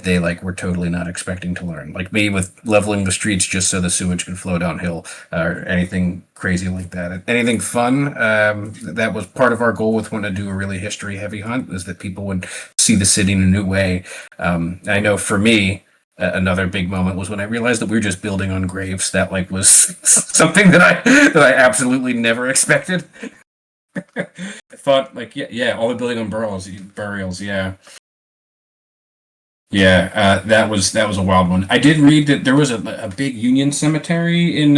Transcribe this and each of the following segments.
they like were totally not expecting to learn. Like me with leveling the streets just so the sewage could flow downhill, or anything crazy like that. Anything fun. That was part of our goal with wanting to do a really history heavy hunt, is that people would see the city in a new way. I know for me, another big moment was when I realized that we were just building on graves. That like was something that I absolutely never expected. I thought like yeah, all the building on burials, yeah. Yeah, that was a wild one. I did read that there was a big Union cemetery in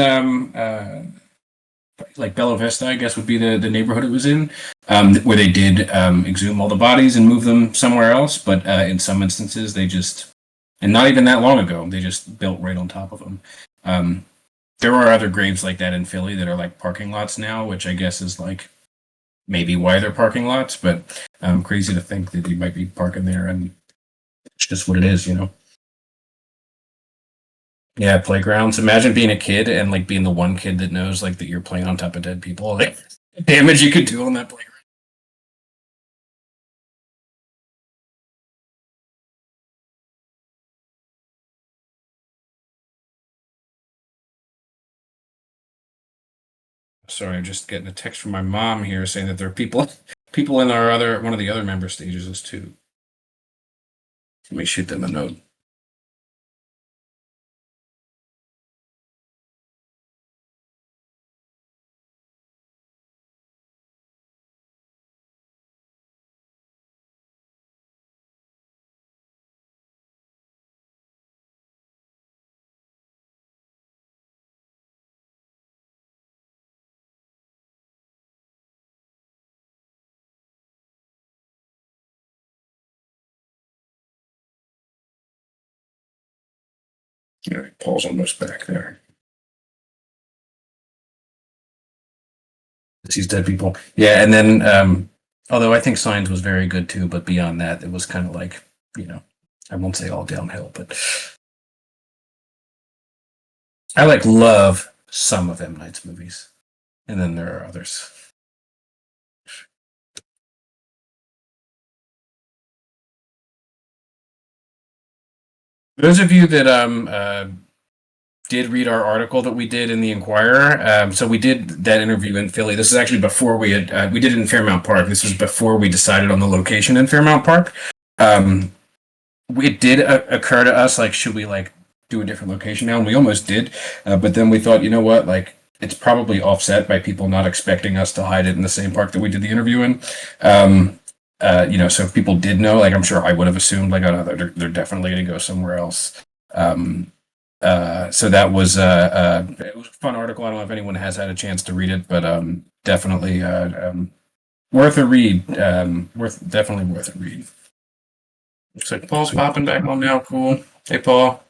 like Bella Vista, I guess would be the neighborhood it was in, where they did exhume all the bodies and move them somewhere else. But in some instances, they just, and not even that long ago, they just built right on top of them. Um, there are other graves like that in Philly that are like parking lots now, which I guess is like maybe why they're parking lots. But crazy to think that you might be parking there, and it's just what it is, you know. Yeah, playgrounds. Imagine being a kid and like being the one kid that knows like that you're playing on top of dead people. Like damage you could do on that playground. Sorry, I'm just getting a text from my mom here saying that there are people in our other one of the other member stages too. Let me shoot them a note. All right, Paul's almost back there. These dead people. Yeah, and then although I think Signs was very good too, but beyond that, it was kind of like, you know, I won't say all downhill, but I like love some of M. Night's movies. And then there are others. Those of you that did read our article that we did in the Inquirer, so we did that interview in Philly. This is actually before we did it in Fairmount Park. This was before we decided on the location in Fairmount Park. Um, it did occur to us like, should we like do a different location now? And we almost did, but then we thought, you know what, like it's probably offset by people not expecting us to hide it in the same park that we did the interview in. Um, so if people did know, like I'm sure I would have assumed, like, oh no, they're definitely going to go somewhere else. Um, so that was it was a fun article. I don't know if anyone has had a chance to read it, but definitely worth a read. Definitely worth a read. Looks like Paul's popping back on now. Cool. Hey, Paul.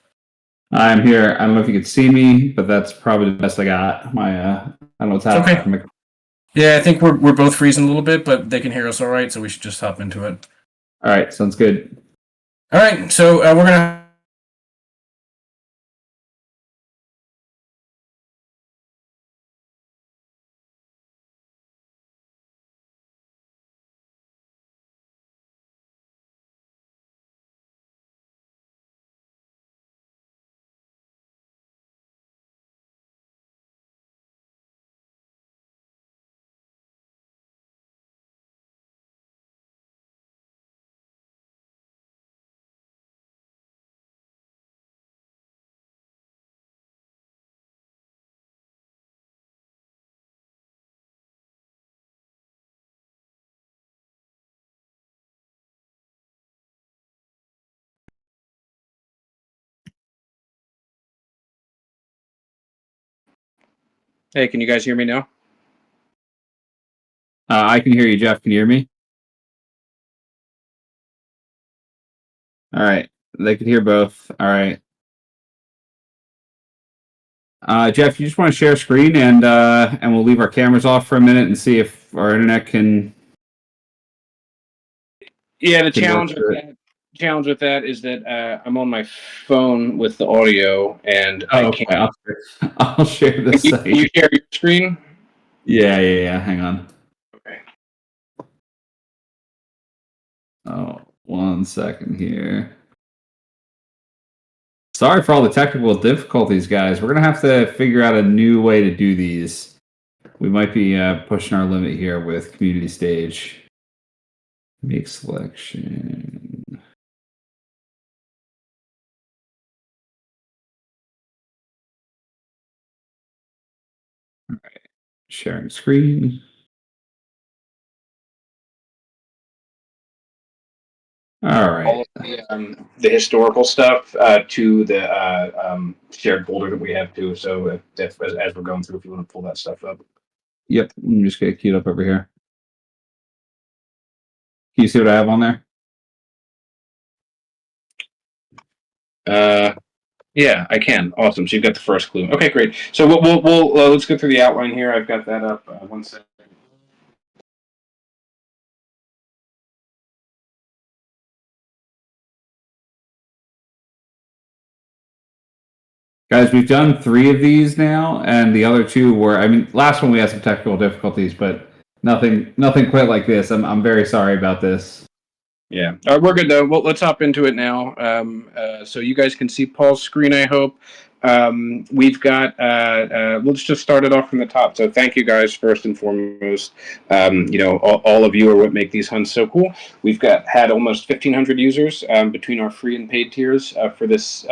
I'm here. I don't know if you can see me, but that's probably the best I got. I don't know what's It's okay. happening. Yeah, I think we're both freezing a little bit, but they can hear us all right, so we should just hop into it. All right, sounds good. All right, so we're gonna. Hey, can you guys hear me now? I can hear you, Jeff. Can you hear me? All right, they can hear both. All right, Jeff, you just want to share a screen and we'll leave our cameras off for a minute and see if our internet Yeah, the can work through it. challenge with that is that I'm on my phone with the audio, and I Oh, can't. okay. I'll share the Can you site. share your screen? Yeah. Hang on. Okay. Oh, 1 second here. Sorry for all the technical difficulties, guys. We're gonna have to figure out a new way to do these. We might be pushing our limit here with community stage. Make selection. All right, sharing screen. All right. All of the historical stuff to the shared folder that we have too. So as we're going through, if you want to pull that stuff up. Yep, I'm just gonna queue it up over here. Can you see what I have on there? Yeah, I can. Awesome. So you've got the first clue. Okay, great. So we'll let's go through the outline here. I've got that up. 1 second. Guys, we've done 3 of these now, and the other 2 were, I mean, last one we had some technical difficulties, but nothing quite like this. I'm very sorry about this. Yeah, we're good though. Well, let's hop into it now. So you guys can see Paul's screen, I hope. We've got. Let's just start it off from the top. So thank you guys first and foremost. All of you are what make these hunts so cool. We've had almost 1,500 users between our free and paid tiers for this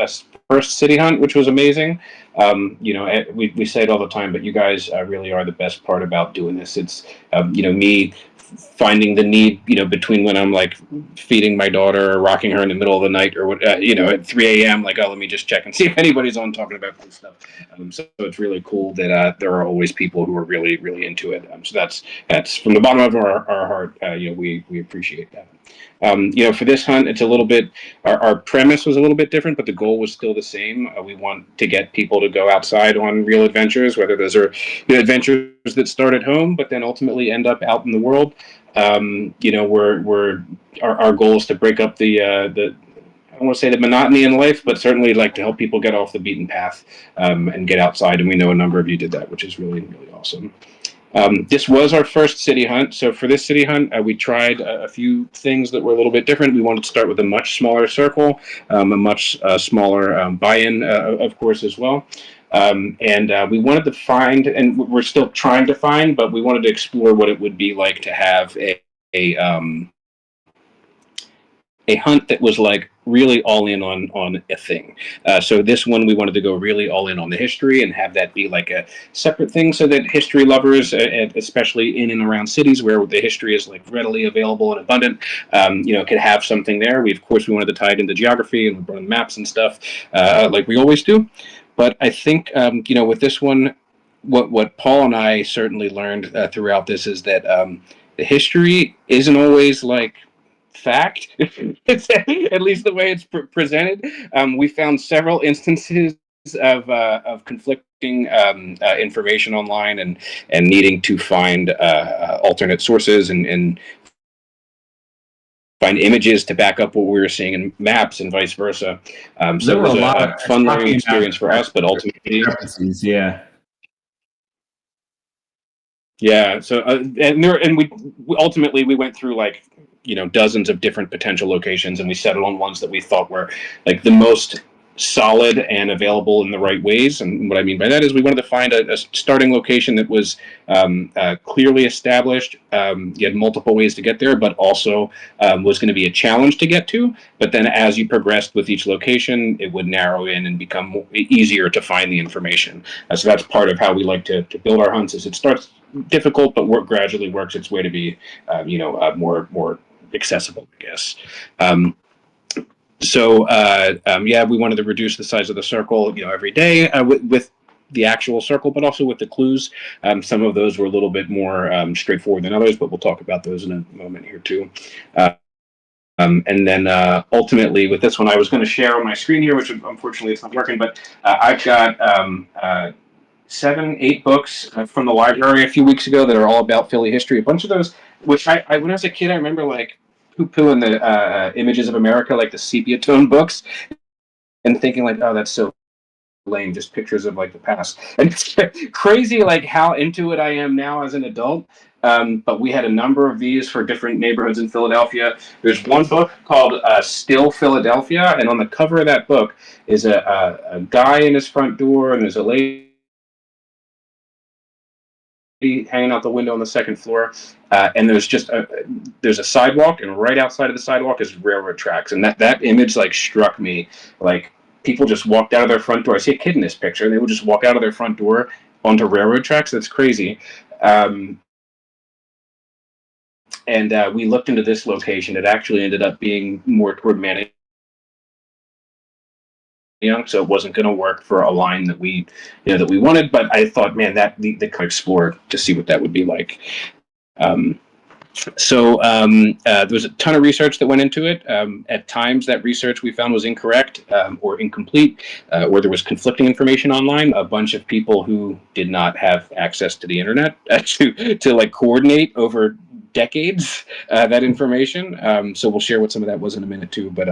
first city hunt, which was amazing. We say it all the time, but you guys really are the best part about doing this. It's me finding the need, between when I'm like feeding my daughter or rocking her in the middle of the night or what, at 3 a.m. Like, oh, let me just check and see if anybody's on talking about this stuff. So it's really cool that there are always people who are really, really into it. So that's from the bottom of our heart. We appreciate that. For this hunt, it's a little bit. Our premise was a little bit different, but the goal was still the same. We want to get people to go outside on real adventures, whether those are adventures that start at home, but then ultimately end up out in the world. Our goal is to break up the I don't want to say the monotony in life, but certainly like to help people get off the beaten path and get outside. And we know a number of you did that, which is really, really awesome. This was our first city hunt. So for this city hunt, we tried a few things that were a little bit different. We wanted to start with a much smaller circle, a much smaller buy-in, of course, as well. We wanted to find, and we're still trying to find, but we wanted to explore what it would be like to have a hunt that was like really all in on a thing. So this one, we wanted to go really all in on the history and have that be like a separate thing, so that history lovers, especially in and around cities where the history is like readily available and abundant, could have something there. We wanted to tie it into geography, and we brought in maps and stuff, like we always do. But I think with this one, what Paul and I certainly learned throughout this is that the history isn't always like fact. It's at least the way it's presented. We found several instances of conflicting information online and needing to find alternate sources and find images to back up what we were seeing in maps and vice versa. So it was a fun learning experience for us, but ultimately, yeah. Yeah. So we ultimately we went through like dozens of different potential locations, and we settled on ones that we thought were like the most solid and available in the right ways. And what I mean by that is we wanted to find a starting location that was clearly established. You had multiple ways to get there, but also was going to be a challenge to get to. But then as you progressed with each location, it would narrow in and become easier to find the information. So that's part of how we like to build our hunts. Is it starts difficult, but gradually works its way to be more accessible, I guess. We wanted to reduce the size of the circle, every day with the actual circle, but also with the clues. Some of those were a little bit more straightforward than others, but we'll talk about those in a moment here too. And then ultimately with this one, I was going to share on my screen here, which unfortunately it's not working, but I've got 7-8 books from the library a few weeks ago that are all about Philly history. A bunch of those, which when I was a kid, I remember like poo-pooing the Images of America, like the sepia tone books, and thinking like, oh, that's so lame, just pictures of like the past. And it's crazy like how into it I am now as an adult. but we had a number of these for different neighborhoods in Philadelphia. There's one book called Still Philadelphia, and on the cover of that book is a guy in his front door, and there's a lady hanging out the window on the second floor, and there's a sidewalk, and right outside of the sidewalk is railroad tracks, and that image like struck me. Like, people just walked out of their front door. I see a kid in this picture, and they would just walk out of their front door onto railroad tracks. That's crazy. And we looked into this location. It actually ended up being more toward Manning, so it wasn't going to work for a line that we wanted. But I thought, man, that the could explore to see what that would be like. There was a ton of research that went into it. At times, that research we found was incorrect or incomplete, or there was conflicting information online. A bunch of people who did not have access to the internet to like coordinate over decades that information. So we'll share what some of that was in a minute too. But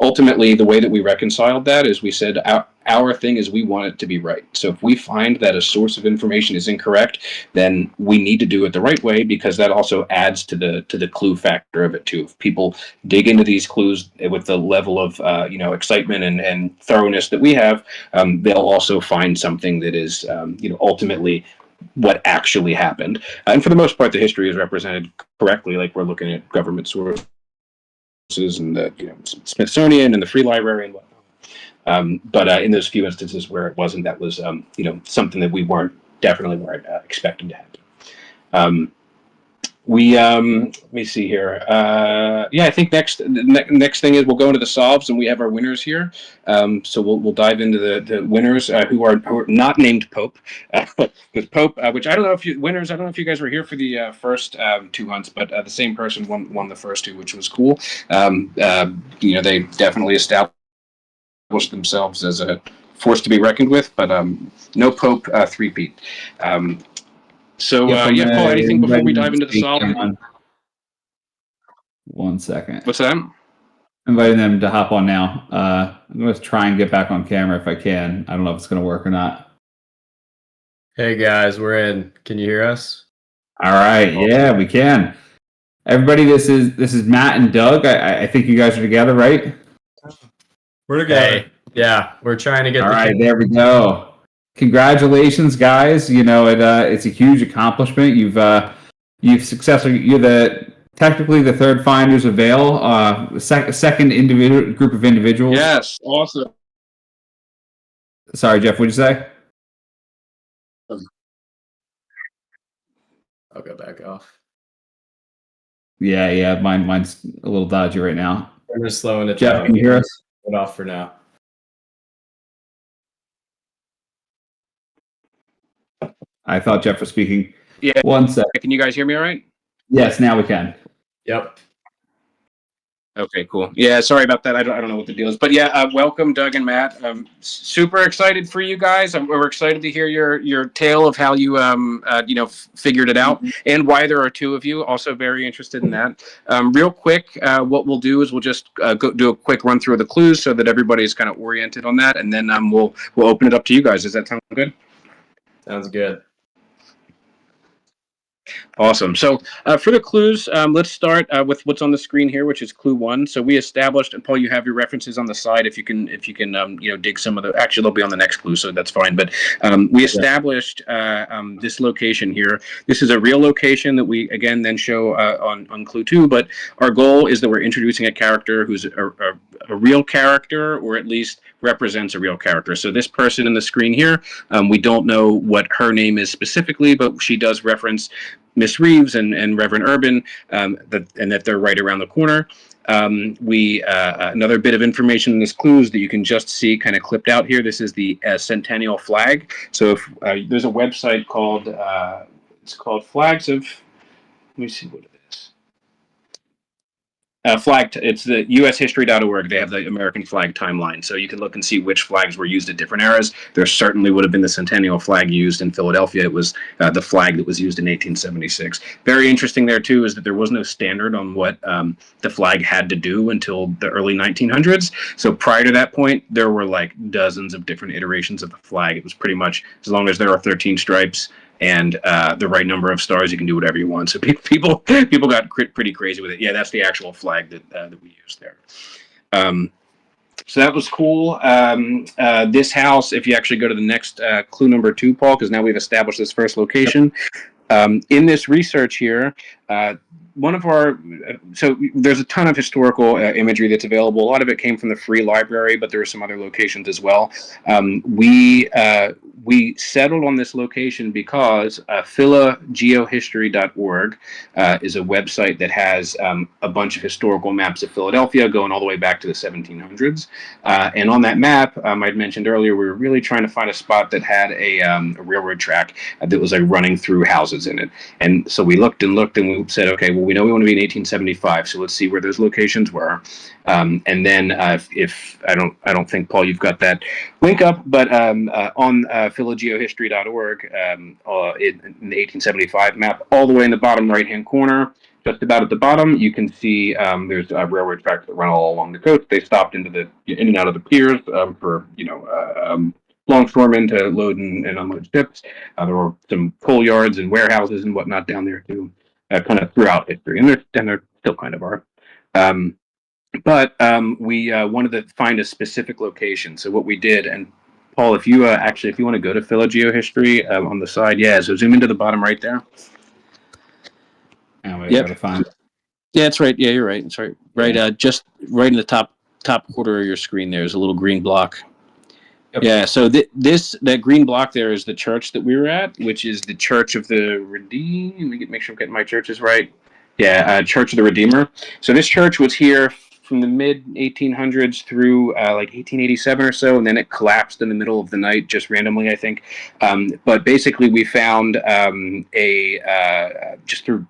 ultimately, the way that we reconciled that is we said our thing is we want it to be right. So if we find that a source of information is incorrect, then we need to do it the right way, because that also adds to the clue factor of it too. If people dig into these clues with the level of excitement and thoroughness that we have, they'll also find something that is ultimately what actually happened. And for the most part, the history is represented correctly. Like, we're looking at government sources and the Smithsonian and the Free Library and whatnot. But in those few instances where it wasn't, that was something that we definitely weren't expecting to happen. Let me see here. I think next thing is we'll go into the solves, and we have our winners here. So we'll dive into the winners who are not named Pope, with Pope, which I don't know if you guys were here for the first 2 hunts, but the same person won the first 2, which was cool. They definitely established themselves as a force to be reckoned with, but no Pope three-peat. Paul, anything before we dive into the solve? 1 second. What's that? Inviting them to hop on now. I'm going to try and get back on camera if I can. I don't know if it's going to work or not. Hey guys, we're in. Can you hear us? All right. Yeah, we can. Everybody, this is Matt and Doug. I think you guys are together, right? We're together. Hey, yeah, we're trying to get. All right, there we go. Congratulations, guys! It's a huge accomplishment. You've successfully. You're technically the third finders of Vale. Second individual group of individuals. Yes, awesome. Sorry, Jeff. What'd you say? I'll go back off. Yeah. Mine's a little dodgy right now. I'm just slowing it Jeff, down. can you hear us? Put off for now. I thought Jeff was speaking. Yeah. 1 sec. Can you guys hear me all right? Yes, now we can. Yep. Okay, cool. Yeah, sorry about that. I don't know what the deal is, but yeah, welcome, Doug and Matt. Super excited for you guys. We're excited to hear your tale of how you figured it out, and why there are 2 of you. Also very interested in that. Real quick, what we'll do is we'll just go do a quick run through of the clues so that everybody's kind of oriented on that, and then we'll open it up to you guys. Does that sound good? Sounds good. Awesome. So for the clues, let's start with what's on the screen here, which is clue 1. So we established, and Paul, you have your references on the side. If you can, dig some of the. Actually, they'll be on the next clue, so that's fine. But we established this location here. This is a real location that we again then show on clue 2. But our goal is that we're introducing a character who's a real character, or at least represents a real character. So this person in the screen here, we don't know what her name is specifically, but she does reference Miss Reeves and Reverend Urban, and that they're right around the corner. Another bit of information in this clue is that you can just see kind of clipped out here. This is the Centennial flag. So if there's a website called it's called Flags of. Let me see what it is. It's the ushistory.org. They have the American flag timeline, so you can look and see which flags were used at different eras. There certainly would have been the Centennial flag used in Philadelphia. It was the flag that was used in 1876. Very interesting there too is that there was no standard on what the flag had to do until the early 1900s. So prior to that point, there were like dozens of different iterations of the flag. It was pretty much as long as there are 13 stripes, and the right number of stars, you can do whatever you want. So people got pretty crazy with it. Yeah, that's the actual flag that we used there. So that was cool. This house, if you actually go to the next clue number 2, Paul, because now we've established this first location. In this research here, one of our so there's a ton of historical imagery that's available. A lot of it came from the free library, but there are some other locations as well. We settled on this location because philageohistory.org is a website that has a bunch of historical maps of Philadelphia going all the way back to the 1700s. And on that map, I'd mentioned earlier, we were really trying to find a spot that had a railroad track that was like running through houses in it. And so we looked and we said, okay, well, we know we want to be in 1875, so let's see where those locations were. And then if I don't think, Paul, you've got that link up, but on philageohistory.org, in the 1875 map, all the way in the bottom right-hand corner, just about at the bottom, you can see there's railroad tracks that run all along the coast. They stopped in and out of the piers for longshoremen to load and unload ships. There were some coal yards and warehouses and whatnot down there too, kind of throughout history, and there still kind of are. But we wanted to find a specific location. So what we did, and Paul, if you want to go to PhilaGeoHistory on the side, yeah. So zoom into the bottom right there. Yep. To find it. Yeah, it's right. Yeah, you're right. It's right. Right. Yeah. Just right in the top quarter of your screen. There's a little green block. Yep. Yeah. So that green block there is the church that we were at, which is the Church of the Redeemer. Let me make sure I'm getting my churches right. Yeah, Church of the Redeemer. So this church was here from the mid 1800s through like 1887 or so, and then it collapsed in the middle of the night, just randomly, I think. But basically, we found just through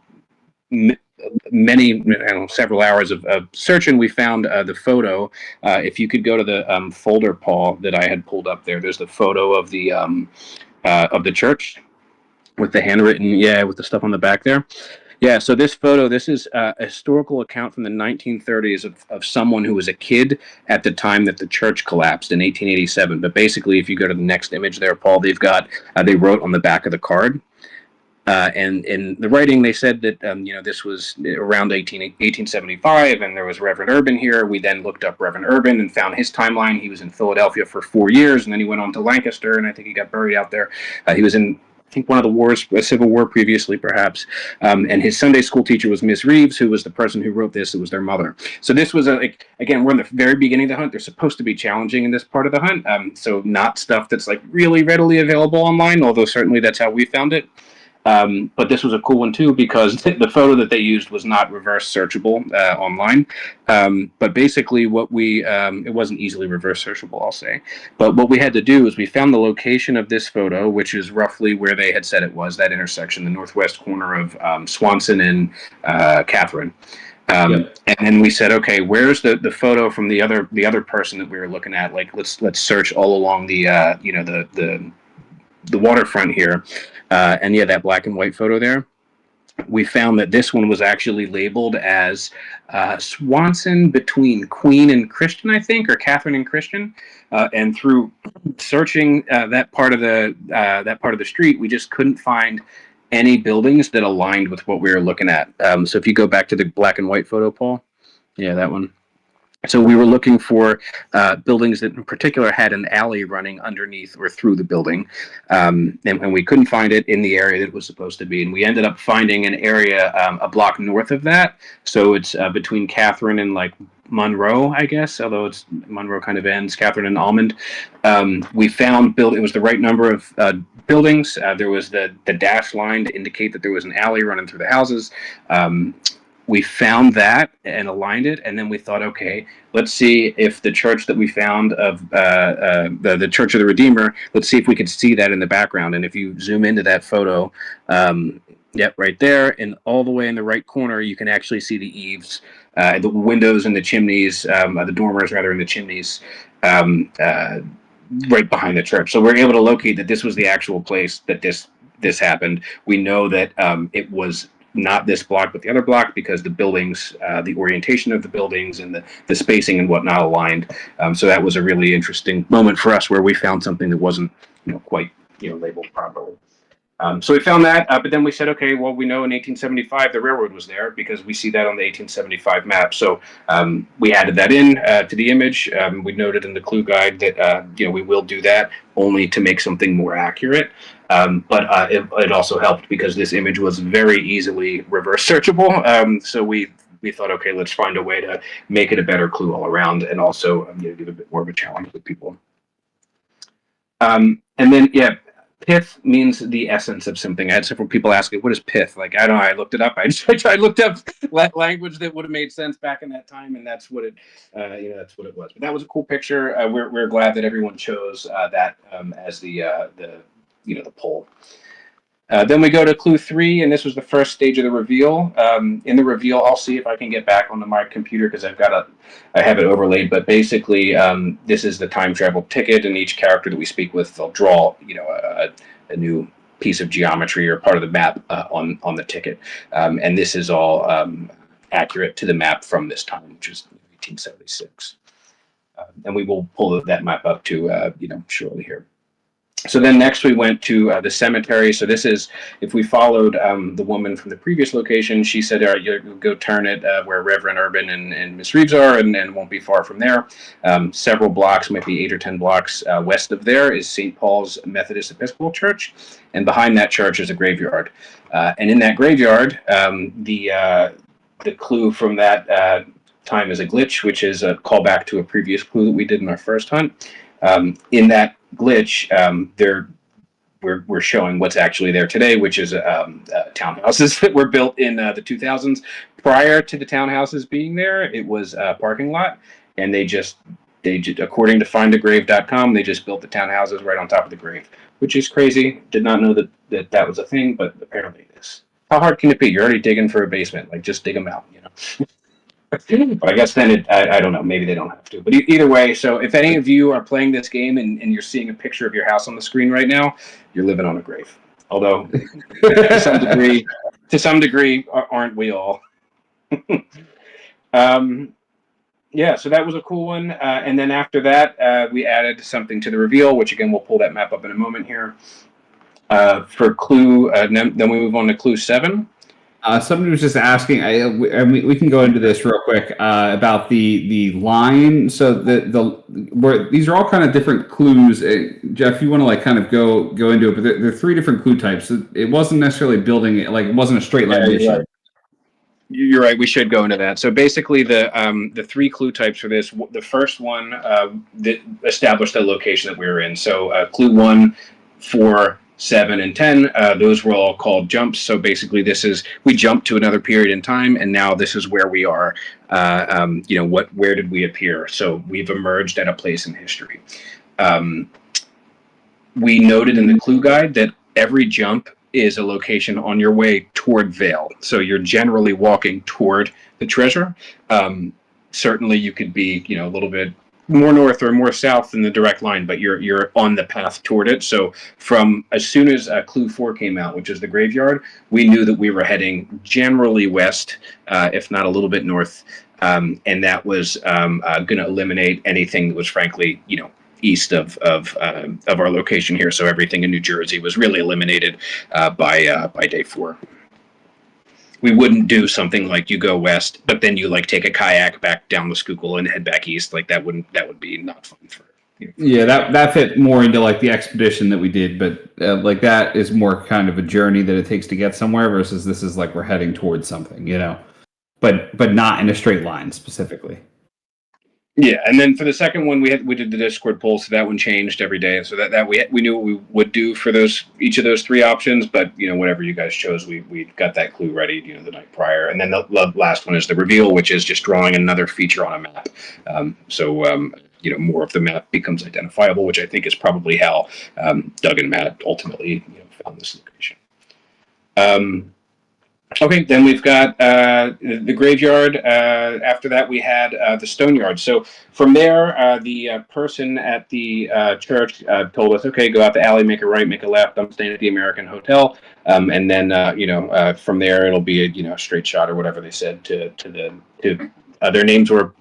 several hours of searching, we found the photo. If you could go to the folder, Paul, that I had pulled up there, there's the photo of the church with the handwritten, with the stuff on the back there. Yeah, so this photo, this is a historical account from the 1930s of someone who was a kid at the time that the church collapsed in 1887. But basically, if you go to the next image there, Paul, they wrote on the back of the card. And in the writing, they said that this was around 1875, and there was Reverend Urban here. We then looked up Reverend Urban and found his timeline. He was in Philadelphia for 4 years, and then he went on to Lancaster, and I think he got buried out there. He was in, I think, one of the wars, a Civil War previously, perhaps. And his Sunday school teacher was Miss Reeves, who was the person who wrote this. It was their mother. So this was again, we're in the very beginning of the hunt. They're supposed to be challenging in this part of the hunt. So not stuff that's like really readily available online, although certainly that's how we found it. But this was a cool one too, because the photo that they used was not reverse searchable online. But basically it wasn't easily reverse searchable, I'll say. But what we had to do is we found the location of this photo, which is roughly where they had said it was, that intersection, the northwest corner of Swanson and Catherine. Yep. And then we said, okay, where's the photo from the other person that we were looking at? Like, let's search all along the waterfront here. And yeah, that black and white photo there, we found that this one was actually labeled as Swanson between Queen and Christian, I think, or Catherine and Christian. And through searching that part of the street, we just couldn't find any buildings that aligned with what we were looking at. So if you go back to the black and white photo, Paul, yeah, that one. So we were looking for buildings that in particular had an alley running underneath or through the building. And we couldn't find it in the area that it was supposed to be. And we ended up finding an area a block north of that. So it's between Catherine and like Monroe, I guess, although it's Monroe kind of ends, Catherine and Almond. We found it was the right number of buildings. There was the dash line to indicate that there was an alley running through the houses. We found that and aligned it, and then we thought, okay, let's see if the church that we found of the Church of the Redeemer, let's see if we could see that in the background. And if you zoom into that photo, yep, right there, and all the way in the right corner, you can actually see the eaves, the windows and the chimneys, the dormers rather in the chimneys, right behind the church. So we're able to locate that this was the actual place that this happened. We know that it was not this block, but the other block, because the buildings, the orientation of the buildings and the spacing and whatnot aligned. So that was a really interesting moment for us where we found something that wasn't, quite, labeled properly. So we found that, but then we said, okay, well, we know in 1875 the railroad was there because we see that on the 1875 map. So we added that in to the image. We noted in the clue guide that we will do that only to make something more accurate. But it also helped because this image was very easily reverse searchable. So we thought, okay, let's find a way to make it a better clue all around, and also give a bit more of a challenge with people. And then, yeah, pith means the essence of something. I had several people asking, "What is pith?" Like, I don't know. I looked it up. I looked up language that would have made sense back in that time, and that's what it, that's what it was. But that was a cool picture. We're glad that everyone chose that as the poll. Then we go to clue 3, and this was the first stage of the reveal. In the reveal, I'll see if I can get back onto my computer because I have it overlaid. But basically, this is the time travel ticket, and each character that we speak with, they'll draw, a new piece of geometry or part of the map on the ticket, and this is all accurate to the map from this time, which is 1876. And we will pull that map up to shortly here. So then next we went to the cemetery. So this is, if we followed the woman from the previous location, she said, all right, you go turn it where Reverend Urban and Miss Reeves are, and won't be far from there. Several blocks, might be 8 or 10 blocks west of there is St. Paul's Methodist Episcopal Church. And behind that church is a graveyard. And in that graveyard, the clue from that time is a glitch, which is a callback to a previous clue that we did in our first hunt. In that glitch, we're showing what's actually there today, which is townhouses that were built in the 2000s. Prior to the townhouses being there, it was a parking lot, and they just according to findagrave.com, they just built the townhouses right on top of the grave, which is crazy. Did not know that was a thing, but apparently it is. How hard can it be? You're already digging for a basement. Like, just dig them out, But I guess then I don't know. Maybe they don't have to. But either way, so if any of you are playing this game and you're seeing a picture of your house on the screen right now, you're living on a grave. Although, to some degree, aren't we all? Yeah, so that was a cool one. And then after that, we added something to the reveal, which again, we'll pull that map up in a moment here. For clue, then we move on to clue 7. Somebody was just asking, we can go into this real quick about the line. So these are all kind of different clues. Jeff, you want to kind of go into it, but there are 3 different clue types. It wasn't necessarily building it, it wasn't a straight line mission. Right. You're right. We should go into that. So basically, the 3 clue types for this. The first one that established the location that we were in. So clue 1, 4, 7, and 10, those were all called jumps. So basically, we jumped to another period in time, and now this is where we are. Where did we appear? So we've emerged at a place in history. We noted in the clue guide that every jump is a location on your way toward Vale. So you're generally walking toward the treasure. Certainly, you could be, a little bit more north or more south than the direct line, but you're on the path toward it. So from as soon as clue 4 came out, which is the graveyard, we knew that we were heading generally west, if not a little bit north, and that was going to eliminate anything that was frankly, east of our location here. So everything in New Jersey was really eliminated by day 4. We wouldn't do something like you go west, but then you take a kayak back down the Schuylkill and head back east. That would be not fun for. Yeah, that fit more into the expedition that we did, but that is more kind of a journey that it takes to get somewhere versus this is we're heading towards something, but not in a straight line specifically. Yeah, and then for the second one, we did the Discord poll, so that one changed every day, so that we knew what we would do for each of those 3 options. But whatever you guys chose, we got that clue ready the night prior, and then the last one is the reveal, which is just drawing another feature on a map. More of the map becomes identifiable, which I think is probably how Doug and Matt ultimately found this location. Okay, then we've got the graveyard. After that, we had the stone yard. So from there, the person at the church told us, okay, go out the alley, make a right, make a left. I'm staying at the American Hotel. And then, from there, it'll be a straight shot or whatever they said to their names were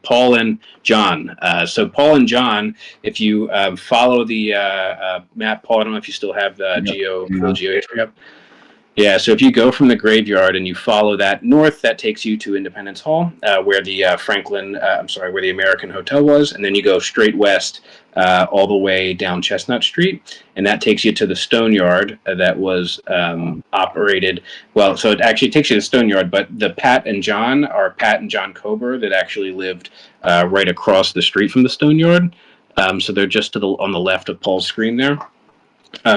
Paul and John. So Paul and John, if you follow the map, Paul, I don't know if you still have the full geo history up. Yeah, so if you go from the graveyard and you follow that north, that takes you to Independence Hall, where the where the American Hotel was, and then you go straight west all the way down Chestnut Street, and that takes you to the Stone Yard that was operated. Well, so it actually takes you to Stone Yard, but the Pat and John are Pat and John Kober that actually lived right across the street from the Stone Yard. So they're just on the left of Paul's screen there.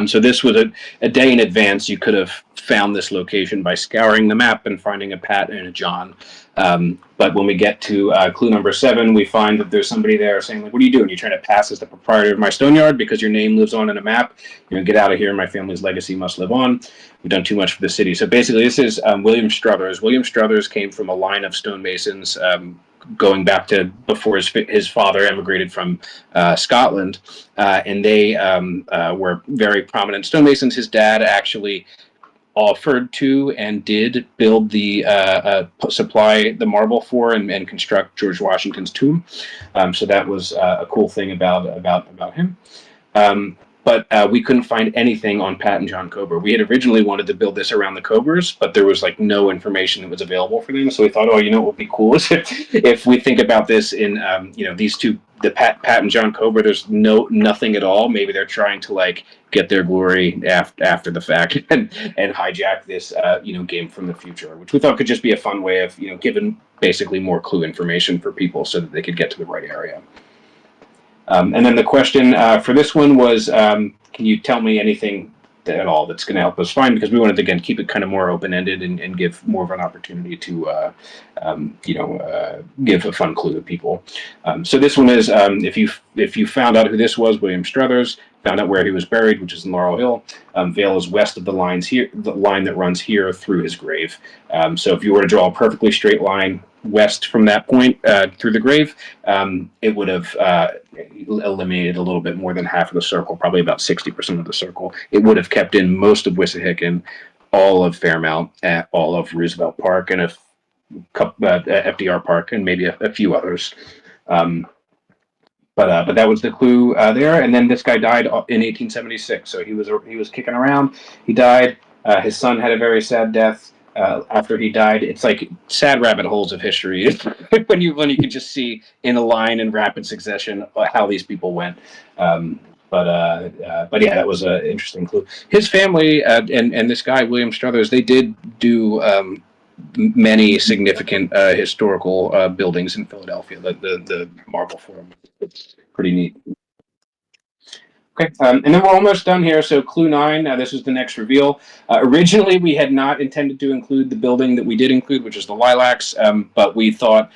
So this was a day in advance. You could have found this location by scouring the map and finding a Pat and a John. But when we get to clue number 7, we find that there's somebody there saying, like, what are you doing? You're trying to pass as the proprietor of my stone yard because your name lives on in a map. Get out of here. My family's legacy must live on. We've done too much for the city. So basically, this is William Struthers. William Struthers came from a line of stonemasons going back to before his father emigrated from Scotland, and they were very prominent stonemasons. His dad actually offered to and did build the supply the marble for and construct George Washington's tomb. So that was a cool thing about him. But we couldn't find anything on Pat and John Kober. We had originally wanted to build this around the Kobers, but there was like no information that was available for them. So we thought, what would be cool is if we think about this in, these two, the Pat and John Kober, there's nothing at all. Maybe they're trying to like get their glory after the fact and hijack this, game from the future, which we thought could just be a fun way of, giving basically more clue information for people so that they could get to the right area. And then the question for this one was, can you tell me anything at all that's going to help us find? Because we wanted to, again, keep it kind of more open-ended and give more of an opportunity to, give a fun clue to people. So this one is, if you found out who this was, William Struthers, found out where he was buried, which is in Laurel Hill. Vale is west of the line that runs here through his grave. So if you were to draw a perfectly straight line west from that point through the grave, it would have eliminated a little bit more than half of the circle, probably about 60% of the circle. It would have kept in most of Wissahickon, all of Fairmount, all of Roosevelt Park, and FDR Park, and maybe a few others. But that was the clue there. And then this guy died in 1876. So he was kicking around. He died. His son had a very sad death. After he died, it's like sad rabbit holes of history when you can just see in a line in rapid succession how these people went. But yeah, that was an interesting clue. His family and this guy William Struthers, they did do many significant historical buildings in Philadelphia. The Marble Forum, it's pretty neat. Okay, and then we're almost done here. So clue 9, this is the next reveal. Originally, we had not intended to include the building that we did include, which is the Lilacs, but we thought,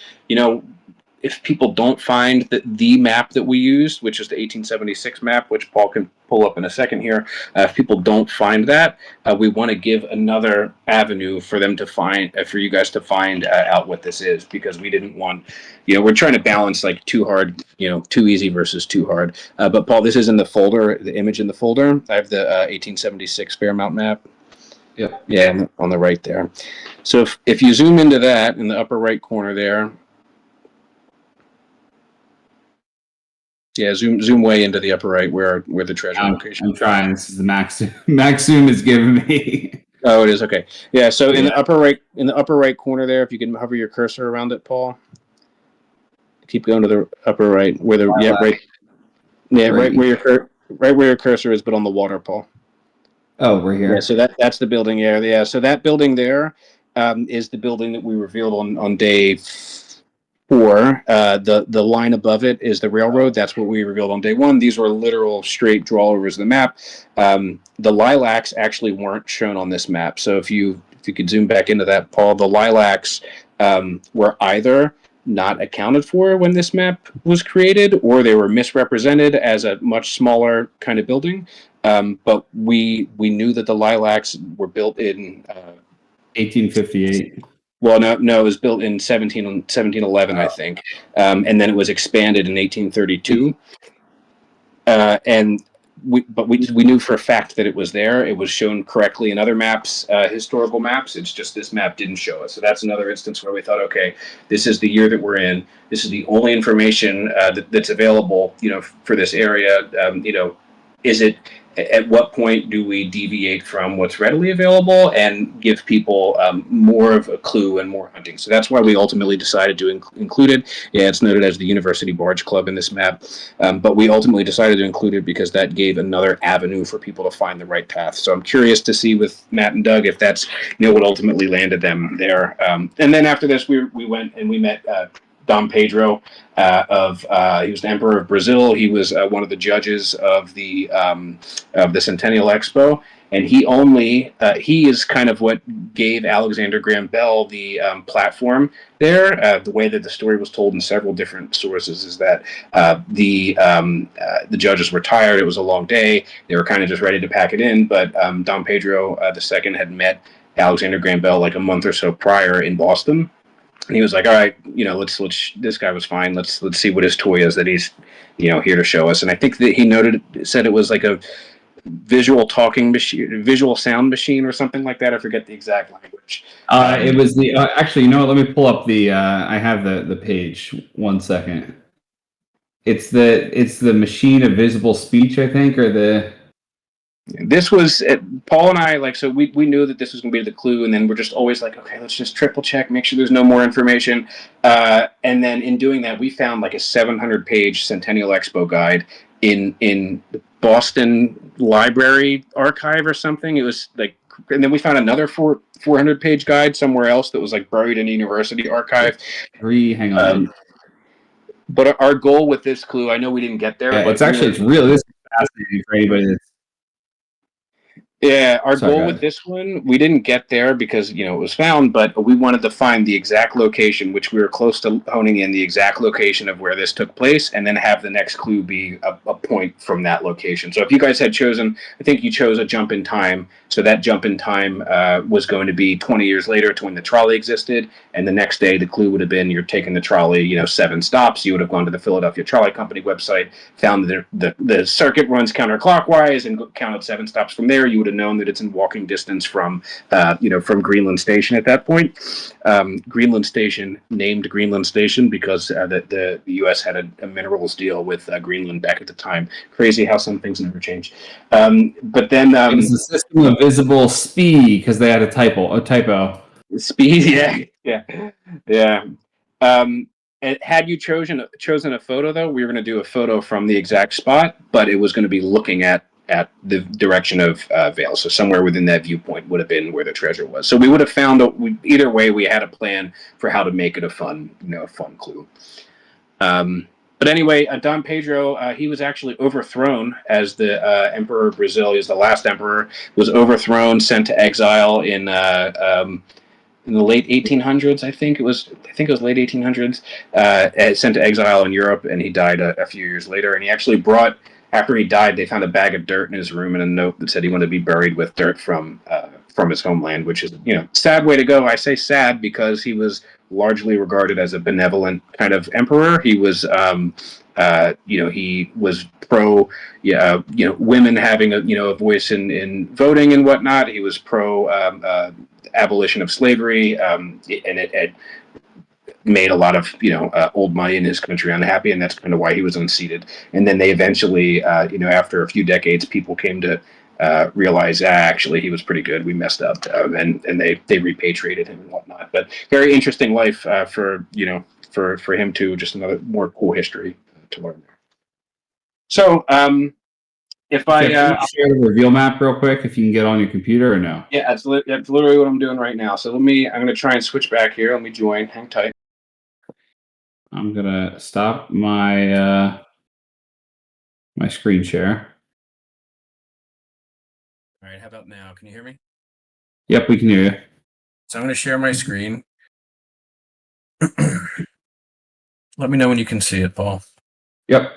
if people don't find the map that we used, which is the 1876 map, which Paul can pull up in a second here, if people don't find that, we want to give another avenue for them to find, for you guys to find out what this is, because we didn't want, we're trying to balance like too hard, too easy versus too hard. But Paul, this is in the folder, the image in the folder. I have the 1876 Fairmount map. Yep. Yeah, on the right there. So if you zoom into that in the upper right corner there. Yeah, zoom way into the upper right where the treasure location. I'm trying. This is the max zoom is giving me. Oh, it is, okay. Yeah, so in the upper right corner there, if you can hover your cursor around it, Paul. Keep going to the upper right where the right where your cursor is, but on the water, Paul. Oh, we're here. Yeah, so that's the building there. Yeah, so that building there is the building that we revealed on day 4. The line above it is the railroad. That's what we revealed on day 1. These were literal straight drawovers of the map. The Lilacs actually weren't shown on this map. So if you could zoom back into that, Paul, the Lilacs were either not accounted for when this map was created, or they were misrepresented as a much smaller kind of building. But we knew that the Lilacs were built in 1858. Well, no, it was built in 1711, I think, and then it was expanded in 1832. And we knew for a fact that it was there. It was shown correctly in other maps, historical maps. It's just this map didn't show it. So that's another instance where we thought, okay, this is the year that we're in. This is the only information that's available, for this area. Is it? At what point do we deviate from what's readily available and give people more of a clue and more hunting? So that's why we ultimately decided to include it. Yeah, it's noted as the University Barge Club in this map, but we ultimately decided to include it because that gave another avenue for people to find the right path. So I'm curious to see with Matt and Doug if that's what ultimately landed them there. And then after this, we went and we met Dom Pedro he was the Emperor of Brazil. He was one of the judges of the Centennial Expo, and he is kind of what gave Alexander Graham Bell the platform there. The way that the story was told in several different sources is that the judges were tired. It was a long day. They were kind of just ready to pack it in, but Dom Pedro II had met Alexander Graham Bell like a month or so prior in Boston. And he was like, all right, let's this guy was fine. Let's see what his toy is that he's, here to show us. And I think that he said it was like a visual talking machine, visual sound machine or something like that. I forget the exact language. It was the, actually, let me pull up I have the page. 1 second. It's the machine of visible speech, I think, or the... This was Paul and I so we knew that this was going to be the clue, and then we're just always like, okay, let's just triple check, make sure there's no more information, and then in doing that we found like a 700-page Centennial Expo guide in the Boston Library archive or something. It was like, and then we found another 400-page guide somewhere else that was like buried in a university archive. Hang on. But our goal with this clue, I know we didn't get there. Yeah, but it's really this is fascinating for anybody that's... Yeah, our goal with this one, we didn't get there because, it was found, but we wanted to find the exact location, which we were close to honing in the exact location of where this took place, and then have the next clue be a point from that location. So if you guys had chosen, I think you chose a jump in time. So that jump in time was going to be 20 years later to when the trolley existed, and the next day the clue would have been you're taking the trolley, 7 stops. You would have gone to the Philadelphia Trolley Company website, found that the circuit runs counterclockwise, and counted 7 stops from there. You would have known that it's in walking distance from Greenland Station at that point. Greenland Station, named Greenland Station because the U.S. had a minerals deal with Greenland back at the time. Crazy how some things never change. But then it was the system of visible speed because they had a typo. Speed, yeah. Had you chosen a photo though, we were going to do a photo from the exact spot, but it was going to be looking at the direction of Vale. So somewhere within that viewpoint would have been where the treasure was. So we would have found either way. We had a plan for how to make it a fun clue. But anyway, Dom Pedro, he was actually overthrown as the Emperor of Brazil. He was the last emperor. Was overthrown, sent to exile in the late 1800s. I think it was late 1800s. Sent to exile in Europe, and he died a few years later. And he actually brought. After he died, they found a bag of dirt in his room and a note that said he wanted to be buried with dirt from his homeland, which is, sad way to go. I say sad because he was largely regarded as a benevolent kind of emperor. He was, he was pro, women having a voice in voting and whatnot. He was pro abolition of slavery, and it made a lot of old money in his country unhappy, and that's kind of why he was unseated. And then they eventually, after a few decades, people came to realize actually he was pretty good. We messed up, and they repatriated him and whatnot. But very interesting life for him too. Just another more cool history to learn there. So if I share the reveal map real quick, if you can get on your computer or no? Yeah, that's literally what I'm doing right now. So I'm going to try and switch back here. Let me join. Hang tight. I'm gonna stop my my screen share. All right, how about now? Can you hear me? Yep, we can hear you. So I'm going to share my screen. Let me know when you can see it, Paul. Yep.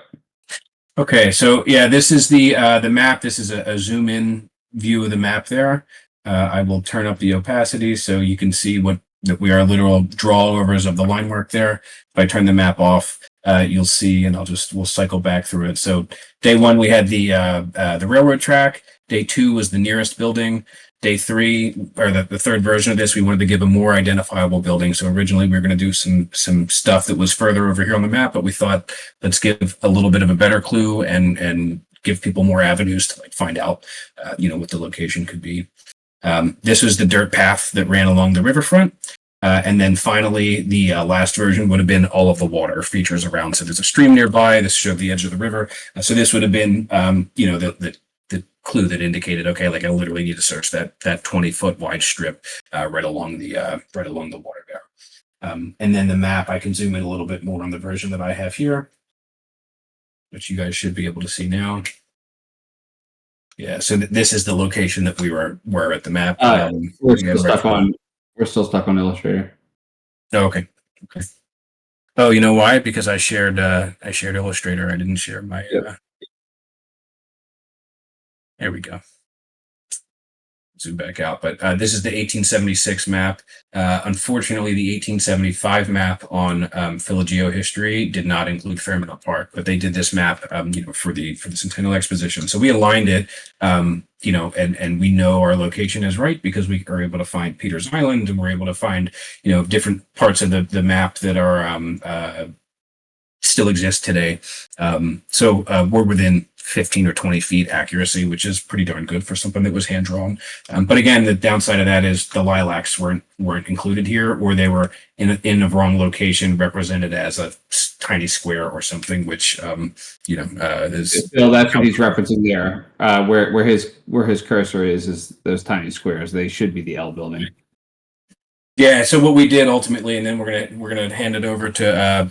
Okay, so yeah, this is the map. This is a zoom in view of the map there. I will turn up the opacity so you can see what that we are literal drawovers of the line work there. If I turn the map off, you'll see, and we'll cycle back through it. So day one, we had the railroad track. Day two was the nearest building. Day three, or the third version of this, we wanted to give a more identifiable building. So originally we were going to do some stuff that was further over here on the map, but we thought let's give a little bit of a better clue and give people more avenues to like find out, what the location could be. This was the dirt path that ran along the riverfront. And then finally, the last version would have been all of the water features around. So there's a stream nearby. This showed the edge of the river. So this would have been, the clue that indicated, okay, like I literally need to search that 20-foot wide strip right along the water there. And then the map, I can zoom in a little bit more on the version that I have here, which you guys should be able to see now. Yeah, so this is the location that we were at the map. We're still stuck on Illustrator. Oh, okay. Oh, you know why? Because I shared Illustrator. I didn't share my. There we go. Zoom back out, but this is the 1876 map. Unfortunately, the 1875 map on Philogeo history did not include Fairmount Park, but they did this map, for the Centennial Exposition. So we aligned it, and we know our location is right because we are able to find Peters Island, and we're able to find, different parts of the map that are still exist today. So we're within 15 or 20 feet accuracy, which is pretty darn good for something that was hand drawn. But again, the downside of that is the lilacs weren't included here, or they were in the wrong location, represented as a tiny square or something, which is. Bill, that's what he's referencing there. Where his cursor is those tiny squares. They should be the L building. Yeah, so what we did ultimately, and then we're gonna hand it over to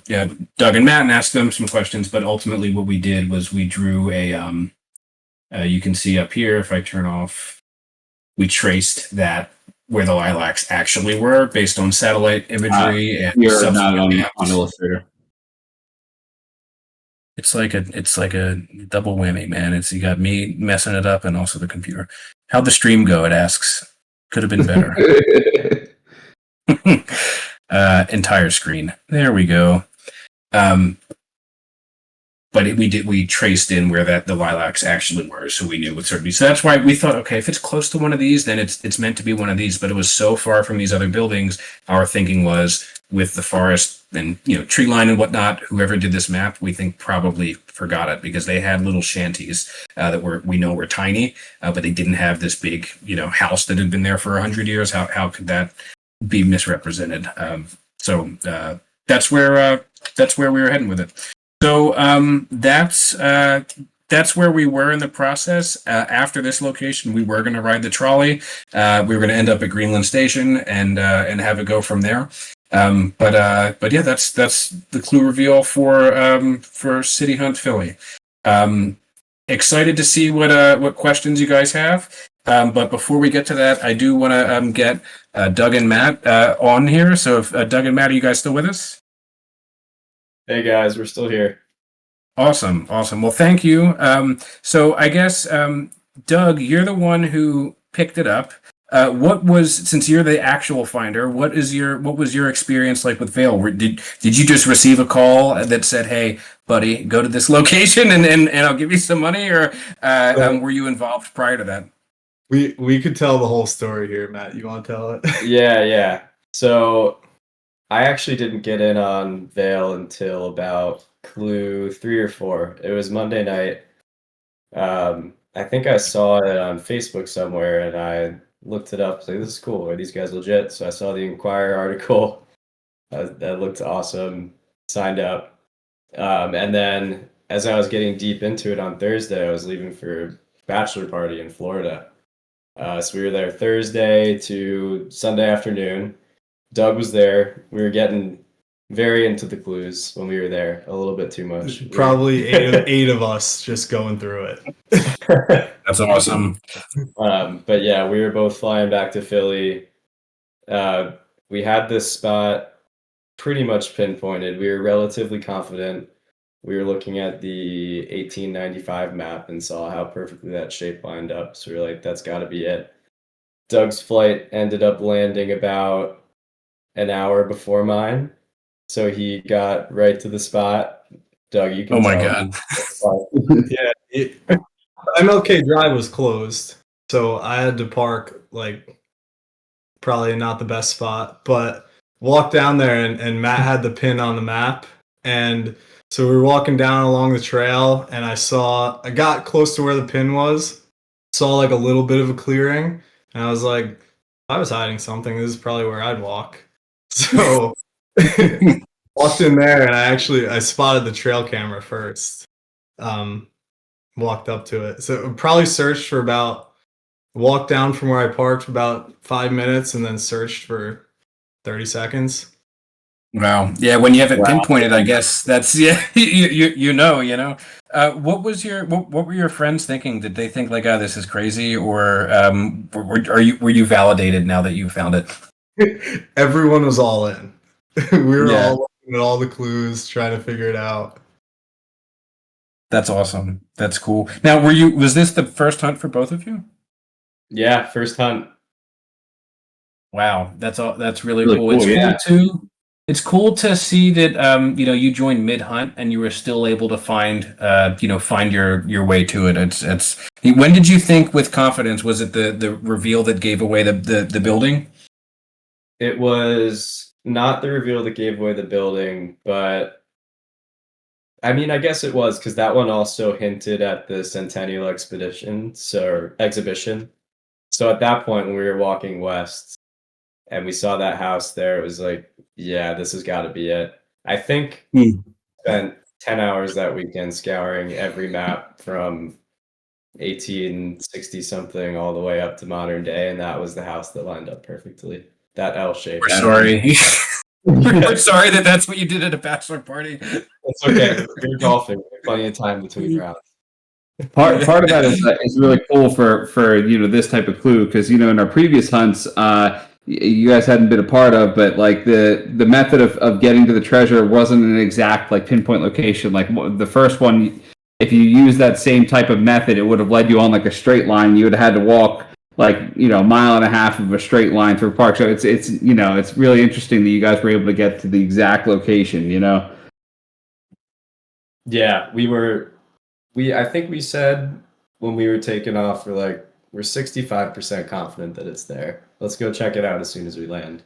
Doug and Matt and ask them some questions. But ultimately, what we did was we drew you can see up here if I turn off, we traced that where the lilacs actually were based on satellite imagery and you're not on Illustrator. It's like a double whammy, man. You got me messing it up and also the computer. How'd the stream go? It asks. Could have been better. Entire screen. There we go. But we traced in where the lilacs actually were, so we knew with certainty. So that's why we thought, okay, if it's close to one of these, then it's meant to be one of these. But it was so far from these other buildings. Our thinking was with the forest and tree line and whatnot. Whoever did this map, we think probably forgot it because they had little shanties that we know were tiny, but they didn't have this big house that had been there for 100 years. How could that be misrepresented? So that's where we were heading with it. So that's where we were in the process. After this location, we were going to ride the trolley. We were going to end up at Greenland Station and have it go from there. But yeah, that's the clue reveal for City Hunt Philly. Excited to see what questions you guys have. But before we get to that, I do want to get Doug and Matt on here. So if Doug and Matt, are you guys still with us? Hey guys, we're still here. Awesome. Well, thank you. So I guess Doug, you're the one who picked it up. Since you're the actual finder, what was your experience like with Vail? Did you just receive a call that said, "Hey, buddy, go to this location and I'll give you some money," or were you involved prior to that? We could tell the whole story here, Matt. You want to tell it? Yeah. So I actually didn't get in on Vail until about clue 3 or 4. It was Monday night. I think I saw it on Facebook somewhere, and I looked it up. Like, this is cool. Are these guys legit? So I saw the Inquirer article. That looked awesome. Signed up. And then as I was getting deep into it on Thursday, I was leaving for a bachelor party in Florida. So we were there Thursday to Sunday afternoon. Doug was there. We were getting very into the clues when we were there, a little bit too much. Probably eight of us just going through it. That's awesome. But yeah, we were both flying back to Philly. We had this spot pretty much pinpointed. We were relatively confident. We were looking at the 1895 map and saw how perfectly that shape lined up. So we were like, that's got to be it. Doug's flight ended up landing about an hour before mine, so he got right to the spot. Doug, you can Oh my tell. God. Yeah, MLK Drive was closed, so I had to park like probably not the best spot, but walked down there and Matt had the pin on the map. And so we were walking down along the trail and I got close to where the pin was, saw like a little bit of a clearing, and I was like, if I was hiding something, this is probably where I'd walk. So walked in there and I spotted the trail camera first. Walked up to it. So probably searched for about walked down from where I parked for about 5 minutes and then searched for 30 seconds. Wow. Yeah, when you have it Wow. pinpointed, I guess that's yeah. You know. What were your friends thinking? Did they think like, oh, this is crazy, or were you validated now that you found it? Everyone was all in. We were Yeah. all looking at all the clues, trying to figure it out. That's awesome. That's cool. Now, was this the first hunt for both of you? Yeah, first hunt. Wow, that's all. That's really Really cool. cool, It's yeah. cool too. It's cool to see that you joined mid hunt and you were still able to find find your way to it. It's when did you think with confidence? Was it the reveal that gave away the building? It was not the reveal that gave away the building, but I mean, I guess it was because that one also hinted at the Centennial exhibition. So at that point, when we were walking west and we saw that house there, it was like, yeah, this has got to be it. I think spent 10 hours that weekend scouring every map from 1860 something all the way up to modern day, and that was the house that lined up perfectly. That L shape. We're sorry. We're sorry that's what you did at a bachelor party. It's okay. We're golfing. We have plenty of time between rounds. Part of that is really cool for this type of clue, because in our previous hunts, you guys hadn't been a part of, but like the method of getting to the treasure wasn't an exact like pinpoint location. Like the first one, if you use that same type of method, it would have led you on like a straight line. You would have had to walk like a mile and a half of a straight line through a park. So it's really interesting that you guys were able to get to the exact location. Yeah, I think we said when we were taking off, we're 65% confident that it's there. Let's go check it out as soon as we land.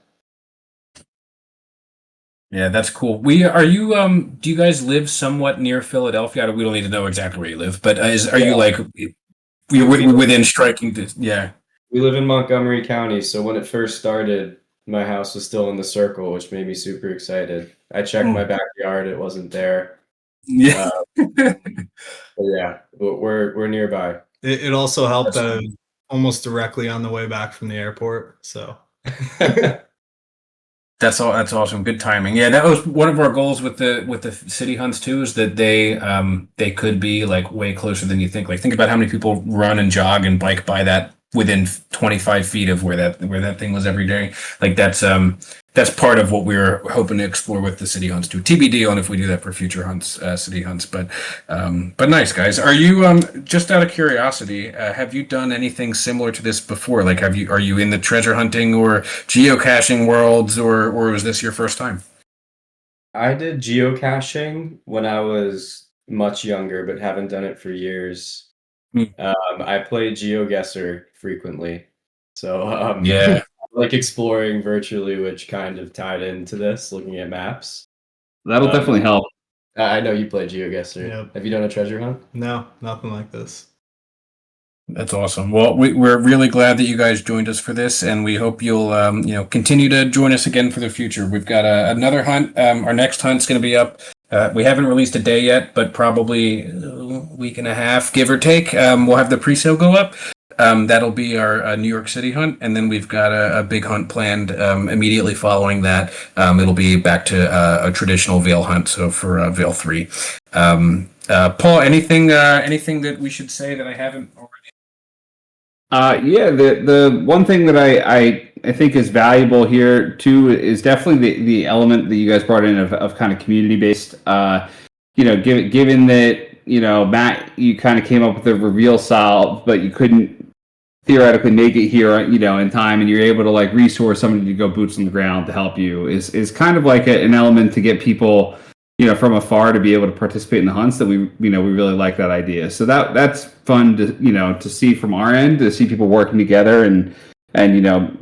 Yeah, that's cool. Do you guys live somewhat near Philadelphia? We don't need to know exactly where you live, but are you like you're within striking distance? Yeah. We live in Montgomery County, so when it first started, my house was still in the circle, which made me super excited. I checked my backyard; it wasn't there. Yeah. But yeah, we're nearby. It also helped That's that it was almost directly on the way back from the airport. So That's all. That's awesome. Good timing. Yeah, that was one of our goals with the city hunts too. Is that they could be like way closer than you think. Like think about how many people run and jog and bike by that within 25 feet of where that thing was every day. Like that's part of what we were hoping to explore with the city hunts too. TBD on if we do that for future hunts, city hunts. But nice guys. Are you just out of curiosity? Have you done anything similar to this before? Like are you in the treasure hunting or geocaching worlds, or was this your first time? I did geocaching when I was much younger, but haven't done it for years. I played GeoGuessr frequently, so Yeah. like exploring virtually, which kind of tied into this, looking at maps. That'll definitely help. I know you play GeoGuessr. Yep. Have you done a treasure hunt? no, nothing like this. That's awesome. Well, we're really glad that you guys joined us for this, and we hope you'll continue to join us again for the future. We've got another hunt. Our next hunt's going to be up. We haven't released a day yet, but probably a week and a half, give or take. We'll have the pre-sale go up. That'll be our New York City hunt, and then we've got a big hunt planned immediately following that. It'll be back to a traditional Vale hunt, so for Vale 3. Paul, anything that we should say that I haven't already? Yeah, the one thing that I think is valuable here too is definitely the element that you guys brought in of kind of community based. Given that Matt, you kind of came up with a reveal solve, but you couldn't theoretically make it here, in time, and you're able to like resource somebody to go boots on the ground to help you is kind of like an element to get people, from afar to be able to participate in the hunts that we really like that idea. So that's fun to, to see from our end, to see people working together and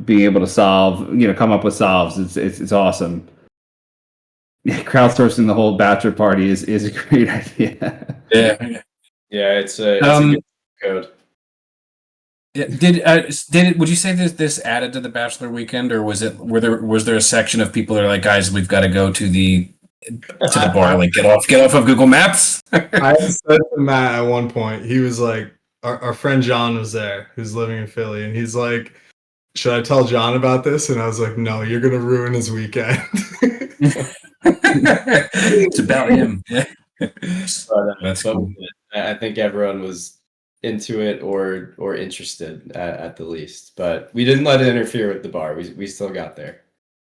being able to solve, come up with solves. It's awesome. Yeah, crowdsourcing the whole bachelor party is a great idea. Yeah. Yeah, it's a good code. Would you say this added to the bachelor weekend, or was there a section of people that are like, guys, we've got to go to the bar, like get off of Google Maps? I said to Matt at one point, he was like, our friend John was there, who's living in Philly, and he's like, should I tell John about this? And I was like, no, you're gonna ruin his weekend. It's about him. Yeah. That's cool. I think everyone was into it or interested at the least, but we didn't let it interfere with the bar. We still got there.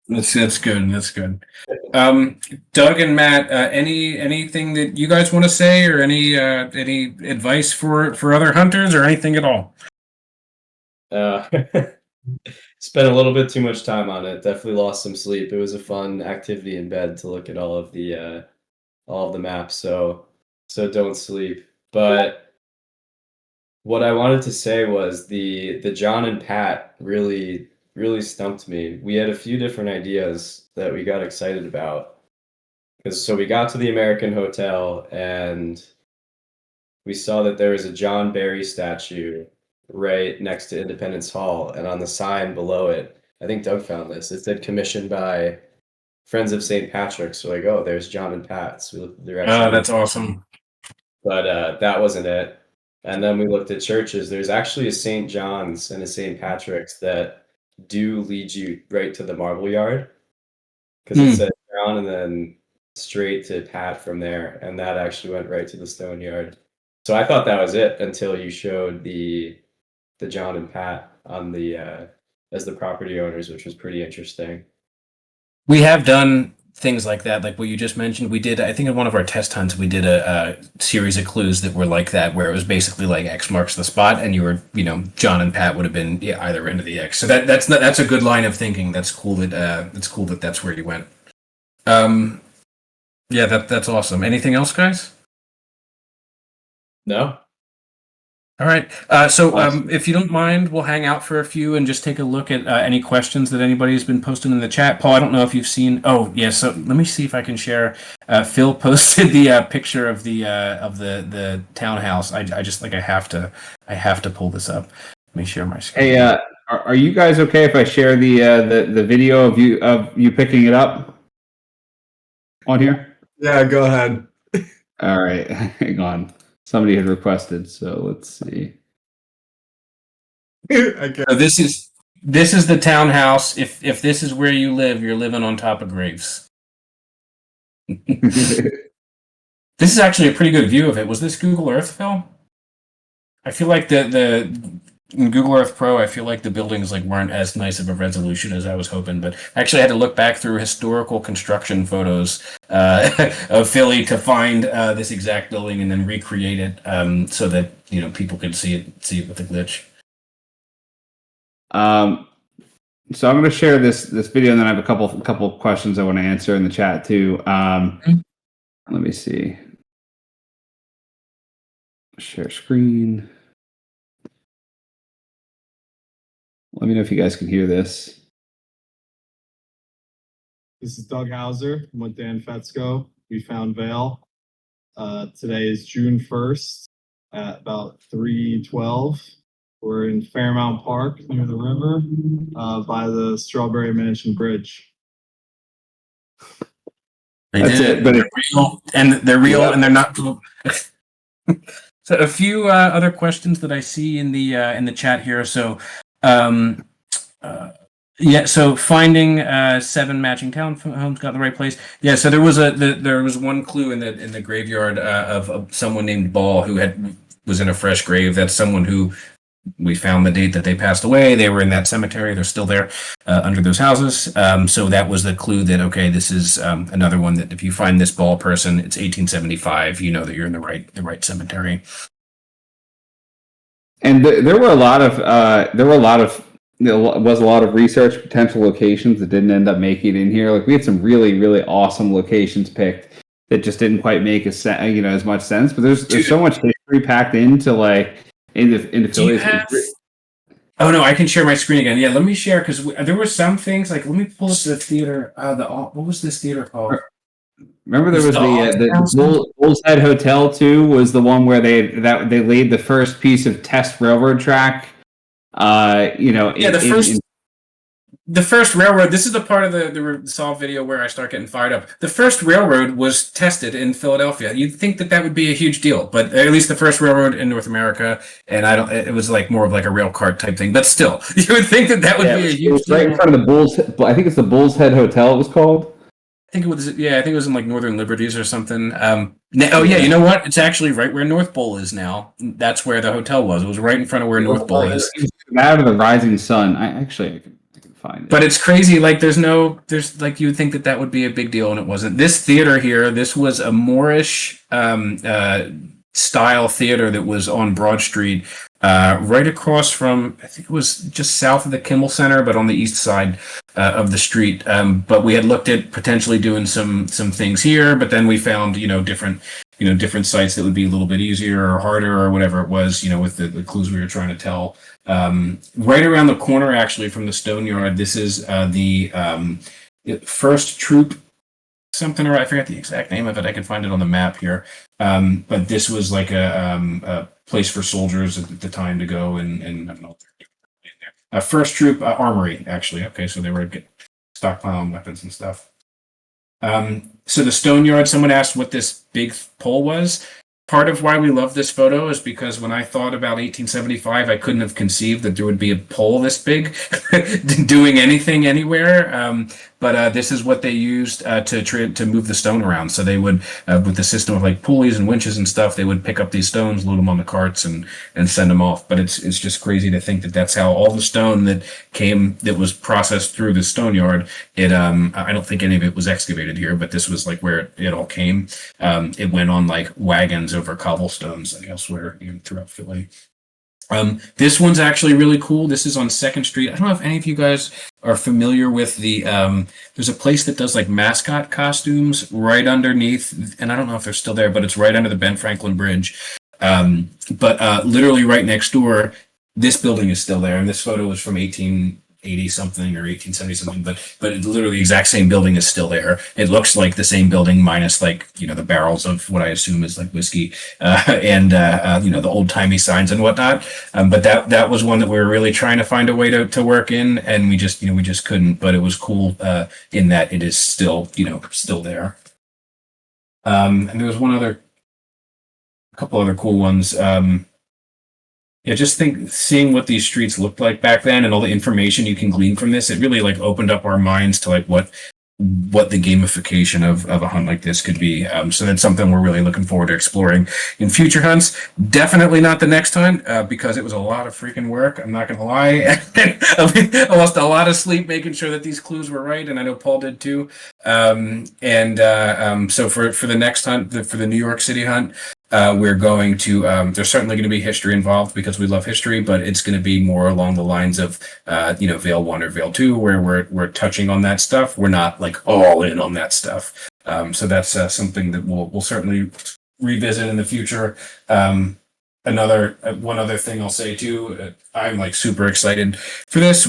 That's good. That's good. Doug and Matt, anything that you guys want to say, or any advice for other hunters, or anything at all? Spent a little bit too much time on it. Definitely lost some sleep. It was a fun activity in bed to look at all of the maps. So don't sleep. But what I wanted to say was the John and Pat really stumped me. We had a few different ideas that we got excited about. So we got to the American Hotel and we saw that there was a John Barry statue right next to Independence Hall, and on the sign below it, I think Doug found this. It said commissioned by Friends of St. Patrick's. So like, oh, there's John and Pat. So we looked at the rest. Oh, that's awesome. But that wasn't it. And then we looked at churches. There's actually a St. John's and a St. Patrick's that do lead you right to the marble yard, because it said John and then straight to Pat from there, and that actually went right to the stone yard. So I thought that was it until you showed the John and Pat on the as the property owners, which was pretty interesting. We have done things like that, like what you just mentioned. We did, I think, in one of our test hunts, we did a series of clues that were like that, where it was basically like X marks the spot, and you were, John and Pat would have been either end of the X. So that's a good line of thinking. That's cool that that's where you went. Yeah, that's awesome. Anything else, guys? No. All right. So if you don't mind, we'll hang out for a few and just take a look at any questions that anybody's been posting in the chat. Paul, I don't know if you've seen. Oh, yeah. So let me see if I can share. Phil posted the picture of the townhouse. I just like I have to pull this up. Let me share my screen. Hey, are you guys okay if I share the video of you picking it up on here? Yeah, go ahead. All right, hang on. Somebody had requested, so let's see. Okay. So this is the townhouse. If this is where you live, you're living on top of graves. This is actually a pretty good view of it. Was this Google Earth, Phil? I feel like the in Google Earth Pro, I feel like the buildings weren't as nice of a resolution as I was hoping. But actually, I had to look back through historical construction photos of Philly to find this exact building and then recreate it so that people could see it with the glitch. So I'm going to share this video, and then I have a couple of questions I want to answer in the chat too. Let me see. Share screen. Let me know if you guys can hear this. This is Doug Hauser. I'm with Dan Fetzko. We found Vale. Today is June 1st at about 3:12. We're in Fairmount Park near the river by the Strawberry Mansion Bridge. That's it. But they're real, and and they're not. So a few other questions that I see in the chat here. So. So finding 7 matching townhomes got in the right place. Yeah, so there was one clue in the graveyard of someone named Ball who was in a fresh grave. That's someone who we found the date that they passed away. They were in that cemetery. They're still there under those houses. So that was the clue that this is another one that if you find this Ball person, it's 1875. You know that you're in the right cemetery. And there were a lot of there was a lot of research potential locations that didn't end up making it in here. Like we had some really really awesome locations picked that just didn't quite make as much sense. But there's so much history packed into into Philly. Oh no, I can share my screen again. Yeah, let me share because there were some things like let me pull up the theater. What was this theater called? Remember there was the Bull's Head Hotel too. Was the one where they laid the first piece of test railroad track. The first railroad. This is the part of the Solve video where I start getting fired up. The first railroad was tested in Philadelphia. You'd think that would be a huge deal, but at least the first railroad in North America, and it was like more of like a rail cart type thing. But still, you would think that would be a huge deal. Right in front of the Bull's. I think it's the Bull's Head Hotel. It was called. I think it was in like Northern Liberties or something. You know what? It's actually right where North Pole is now. That's where the hotel was. It was right in front of where North Pole is. Out of the Rising Sun. I can find it. But it's crazy. Like there's like you would think that would be a big deal, and it wasn't. This theater here, this was a Moorish style theater that was on Broad Street, right across from, I think it was just south of the Kimmel Center, but on the east side of the street. But we had looked at potentially doing some things here, but then we found different sites that would be a little bit easier or harder or whatever it was, with the clues we were trying to tell. Right around the corner, actually, from the Stone Yard, this is the first troop. Something, or I forget the exact name of it. I can find it on the map here. But this was like a place for soldiers at the time to go and I don't know. First troop armory, actually. Okay, so they were stockpiling weapons and stuff. So the Stone Yard. Someone asked what this big pole was. Part of why we love this photo is because when I thought about 1875, I couldn't have conceived that there would be a pole this big doing anything anywhere. But this is what they used to move the stone around. So they would, with the system of like pulleys and winches and stuff, they would pick up these stones, load them on the carts, and send them off. But it's just crazy to think that that's how all the stone that was processed through the Stone Yard. I don't think any of it was excavated here, but this was like where it all came. It went on like wagons over cobblestones elsewhere throughout Philly. This one's actually really cool. This is on 2nd Street. I don't know if any of you guys are familiar with there's a place that does like mascot costumes right underneath, and I don't know if they're still there, but it's right under the Ben Franklin Bridge. But literally right next door, this building is still there, and this photo was from 1880 something or 1870 something, but literally the exact same building is still there. It looks like the same building minus like the barrels of what I assume is like whiskey and the old timey signs and whatnot. But that was one that we were really trying to find a way to work in, and we just couldn't. But it was cool in that it is still still there. And there was a couple other cool ones. Just seeing what these streets looked like back then and all the information you can glean from this, it really like opened up our minds to like what the gamification of a hunt like this could be. So that's something we're really looking forward to exploring in future hunts. Definitely not the next hunt because it was a lot of freaking work. I'm not going to lie. I lost a lot of sleep making sure that these clues were right, and I know Paul did too. So for the next hunt, for the New York City hunt, we're going to, there's certainly going to be history involved because we love history, but it's going to be more along the lines of, Veil 1 or Veil 2, where we're touching on that stuff. We're not like all in on that stuff. So that's something that we'll certainly revisit in the future. One other thing I'll say too, I'm like super excited for this.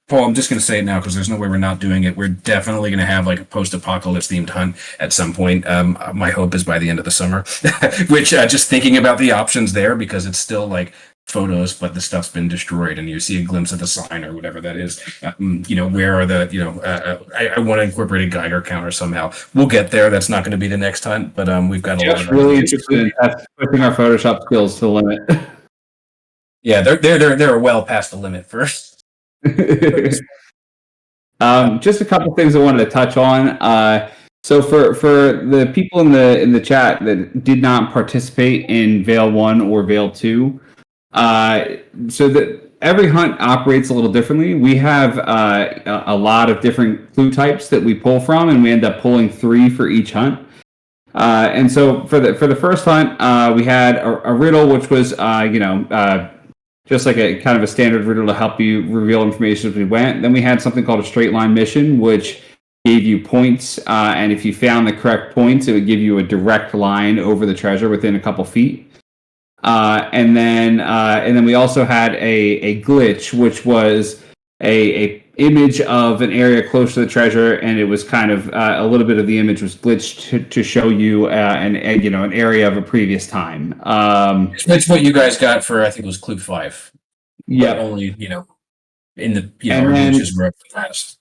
Paul, I'm just going to say it now because there's no way we're not doing it. We're definitely going to have like a post-apocalypse themed hunt at some point. My hope is by the end of the summer, which just thinking about the options there, because it's still like photos, but the stuff's been destroyed and you see a glimpse of the sign or whatever that is. Where are the, I want to incorporate a Geiger counter somehow. We'll get there. That's not going to be the next hunt, but we've got a lot of really interested in pushing our Photoshop skills to the limit. Yeah, they're well past the limit first. Just a couple things I wanted to touch on. So for the people in the chat that did not participate in Veil 1 or Veil 2, so that every hunt operates a little differently. We have a lot of different clue types that we pull from, and we end up pulling 3 for each hunt. And so for the first hunt, we had a riddle, which was just like a kind of a standard riddle to help you reveal information as we went. Then we had something called a straight line mission, which gave you points, and if you found the correct points, it would give you a direct line over the treasure within a couple feet. And then we also had a glitch, which was a image of an area close to the treasure, and it was kind of a little bit of the image was glitched to show you an area of a previous time. That's what you guys got for, I think it was Clue 5. Yeah. But only, in the, And our then- niches were up fast.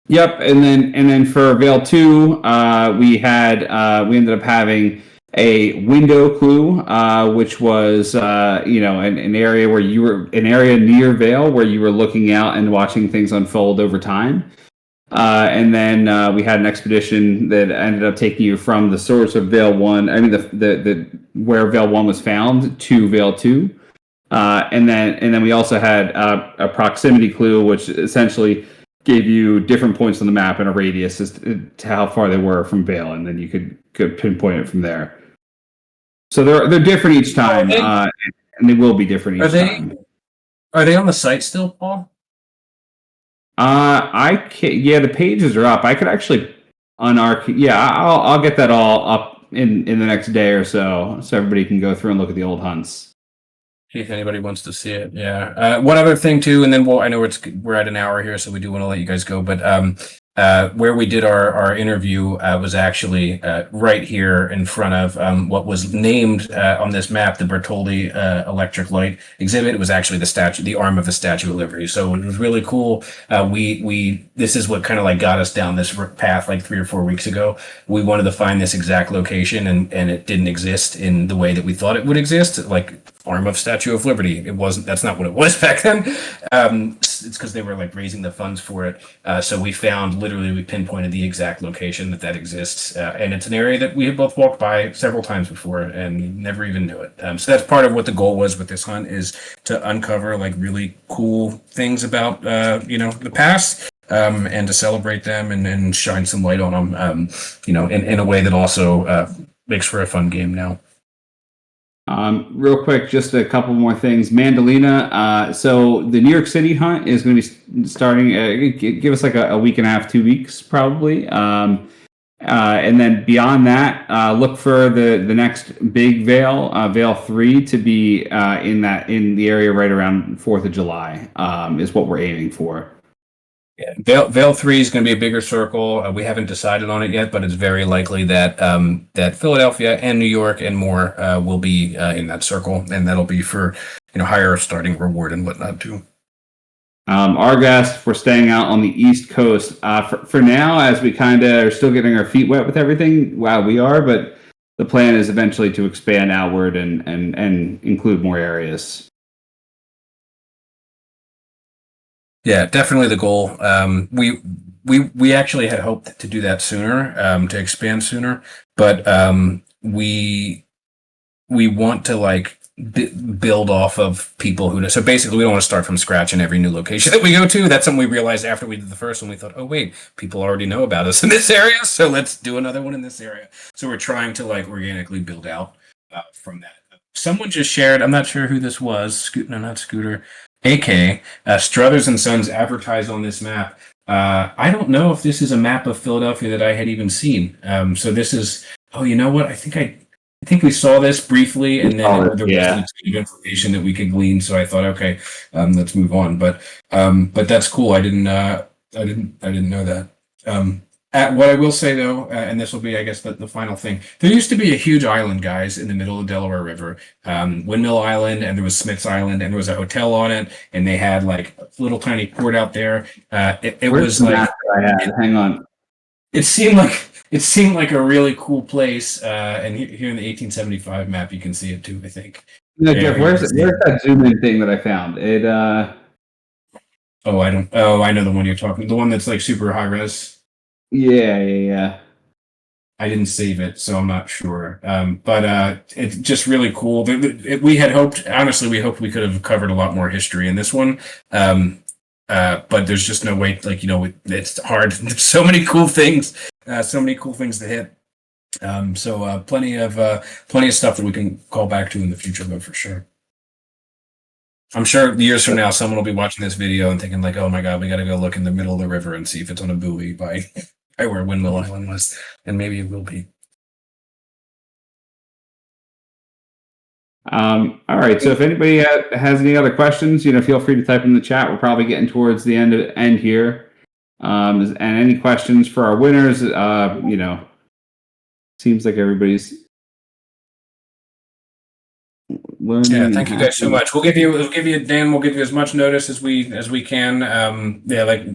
Yep, and then for Veil 2, we ended up having a window clue, which was an area where an area near Veil where you were looking out and watching things unfold over time. And then we had an expedition that ended up taking you from the source of Veil 1, the where Veil 1 was found, to Veil 2. And then we also had a proximity clue, which essentially gave you different points on the map and a radius as to how far they were from Veil, and then you could pinpoint it from there. So they're different each time, and they will be different each time. Are they on the site still, Paul? The pages are up. I could actually I'll get that all up in the next day or so everybody can go through and look at the old hunts. See if anybody wants to see it. Yeah. One other thing too, and then I know we're at an hour here, so we do want to let you guys go. But where we did our interview was actually right here in front of what was named on this map the Bertoldi electric light exhibit. It was actually the arm of the Statue of Liberty. So it was really cool. This is what kind of like got us down this path like 3 or 4 weeks ago. We wanted to find this exact location, and it didn't exist in the way that we thought it would exist, like arm of Statue of Liberty. It wasn't. That's not what it was back then. It's because they were like raising the funds for it. So we pinpointed the exact location that exists, and it's an area that we have both walked by several times before and never even knew it. So that's part of what the goal was with this hunt, is to uncover like really cool things about the past. And to celebrate them and shine some light on them, in a way that also makes for a fun game now. Real quick, just a couple more things. Mandalina. So the New York City hunt is going to be starting. Give us like a week and a half, 2 weeks probably. And then beyond that, look for the next big Veil, Veil 3, to be in the area right around 4th of July. Is what we're aiming for. Yeah, Veil 3 is going to be a bigger circle. We haven't decided on it yet, but it's very likely that that Philadelphia and New York and more will be in that circle, and that'll be for higher starting reward and whatnot too. Argast, we're staying out on the East Coast for now, as we kind of are still getting our feet wet with everything. Wow, we are, but the plan is eventually to expand outward and include more areas. Yeah, definitely the goal. We actually had hoped to do that sooner, to expand sooner, but we want to like build off of people who know. So basically, we don't want to start from scratch in every new location that we go to. That's something we realized after we did the first one. We thought, oh wait, people already know about us in this area, so let's do another one in this area. So we're trying to like organically build out from that. Someone just shared. I'm not sure who this was. Not Scooter. AK Struthers and Sons advertised on this map. I don't know if this is a map of Philadelphia that I had even seen. So this is. Oh, you know what? I think we saw this briefly, and then there was information that we could glean. So I thought, okay, let's move on. But that's cool. I didn't know that. What I will say though, and this will be, I guess, the final thing. There used to be a huge island, guys, in the middle of Delaware River, Windmill Island, and there was Smith's Island, and there was a hotel on it, and they had like a little tiny port out there. It was like, hang on. It seemed like a really cool place. And here in the 1875 map, you can see it too, I think. No, Jeff, where's that zoom in thing that I found? It. I know the one you're talking. The one that's like super high res. Yeah. I didn't save it, so I'm not sure. But it's just really cool. We had hoped, honestly, we could have covered a lot more history in this one. But there's just no way, like, it's hard. There's so many cool things to hit. So plenty of stuff that we can call back to in the future, though, for sure. I'm sure years from now, someone will be watching this video and thinking like, "Oh my God, we got to go look in the middle of the river and see if it's on a buoy by where Windmill Island was," and maybe it will be. All right. So if anybody has any other questions, feel free to type in the chat. We're probably getting towards the end here. And any questions for our winners? Seems like everybody's learning. Yeah, thank you guys so much. We'll give you as much notice as we can.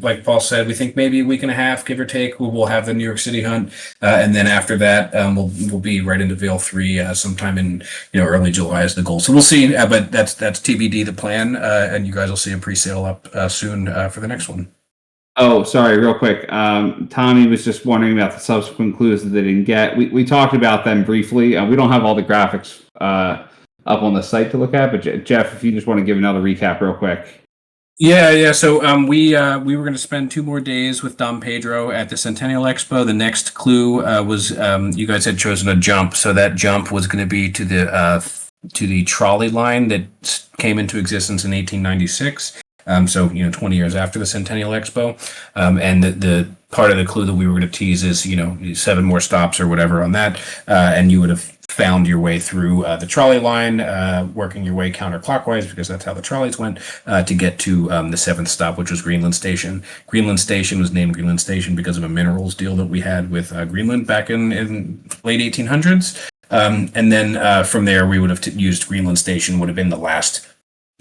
Like Paul said, we think maybe a week and a half, give or take. We'll have the New York City hunt, and then after that, we'll be right into Vale 3 sometime in early July is the goal. So we'll see, but that's TBD the plan, and you guys will see a pre-sale up soon for the next one. Oh, sorry, real quick. Tommy was just wondering about the subsequent clues that they didn't get. We talked about them briefly. We don't have all the graphics up on the site to look at, but Jeff, if you just want to give another recap real quick. Yeah. So we were going to spend 2 more days with Dom Pedro at the Centennial Expo. The next clue was you guys had chosen a jump, so that jump was going to be to the trolley line that came into existence in 1896. So 20 years after the Centennial Expo, and the part of the clue that we were going to tease is 7 more stops or whatever on that, and you would have found your way through the trolley line, working your way counterclockwise because that's how the trolleys went to get to the 7th stop, which was Greenland Station. Greenland Station was named Greenland Station because of a minerals deal that we had with Greenland back in late 1800s, and then from there we would have used Greenland Station would have been the last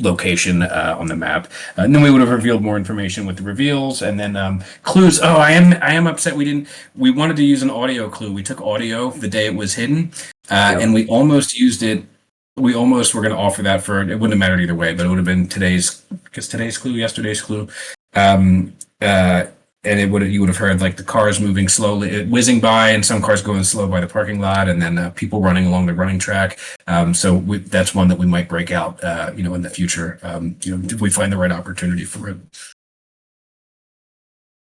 location on the map, and then we would have revealed more information with the reveals, and then clues. Oh, I am upset we wanted to use an audio clue. We took audio the day it was hidden, and we almost used it. We almost were going to offer that for, it wouldn't have mattered either way, but it would have been today's clue, yesterday's clue. And you would have heard like the cars moving slowly, whizzing by, and some cars going slow by the parking lot, and then people running along the running track. So that's one that we might break out, in the future. If we find the right opportunity for it.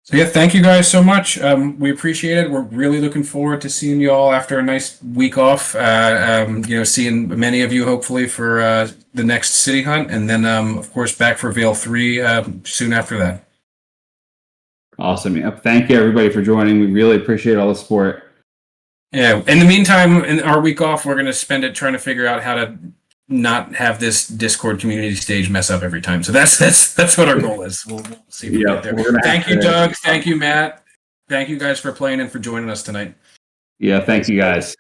So yeah, thank you guys so much. We appreciate it. We're really looking forward to seeing you all after a nice week off. Seeing many of you hopefully for the next city hunt, and then of course back for Vale 3 soon after that. Awesome. Yep. Thank you everybody for joining. We really appreciate all the support. Yeah. In the meantime, in our week off, we're going to spend it trying to figure out how to not have this Discord community stage mess up every time. So that's what our goal is. We'll see if we get there. Thank you, Doug. Thank you, Matt. Thank you guys for playing and for joining us tonight. Yeah. Thank you guys.